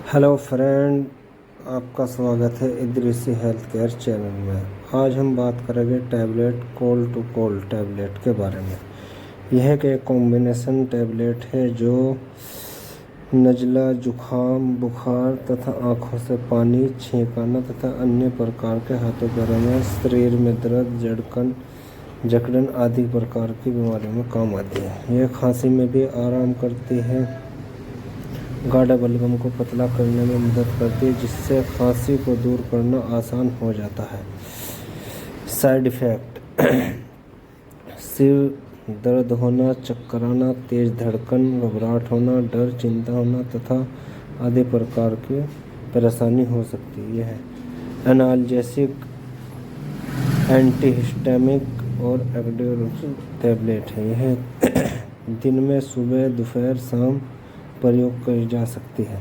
Hello friend, आपका स्वागत है इदरीसी हेल्थ केयर चैनल में। आज हम बात करेंगे tablet cold to cold tablet के बारे में। यह एक कॉम्बिनेशन टैबलेट है जो नज़ला, जुखाम, बुखार तथा आँखों से पानी, छींकाना तथा अन्य प्रकार के हाथों पैरों में, शरीर में दर्द, जकड़न आदि प्रकार की बीमारियों में काम आती है। यह खांसी में भी आराम करती है, गाढ़ा बलगम को पतला करने में मदद करती है, जिससे खांसी को दूर करना आसान हो जाता है। साइड इफ़ेक्ट: सिर दर्द होना, चक्कर आना, तेज धड़कन, घबराहट होना, डर, चिंता होना तथा आदि प्रकार की परेशानी हो सकती है। यह एनाल्जेसिक, एंटीहिस्टामिक और एंटीडायरेटिक टैबलेट है। यह दिन में सुबह, दोपहर, शाम प्रयोग की जा सकती है।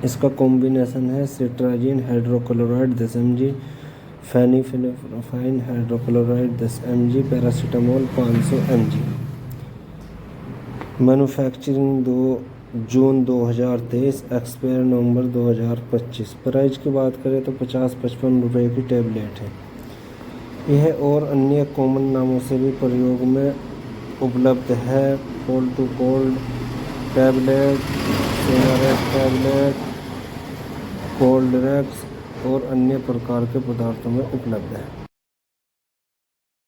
इसका कॉम्बिनेशन है cetirizine hydrochloride 10 mg, phenylephrine hydrochloride 10 mg, paracetamol 500 mg। Manufacturing 2 June 2023, expire November 2025। Price की बात करें तो 50-55 रुपये की टैबलेट है। यह और अन्य कॉमन नामों से भी प्रयोग में उपलब्ध है। Cold to cold tablet, Sinarest tablet, Coldrex और अन्य प्रकार के पदार्थों में उपलब्ध है।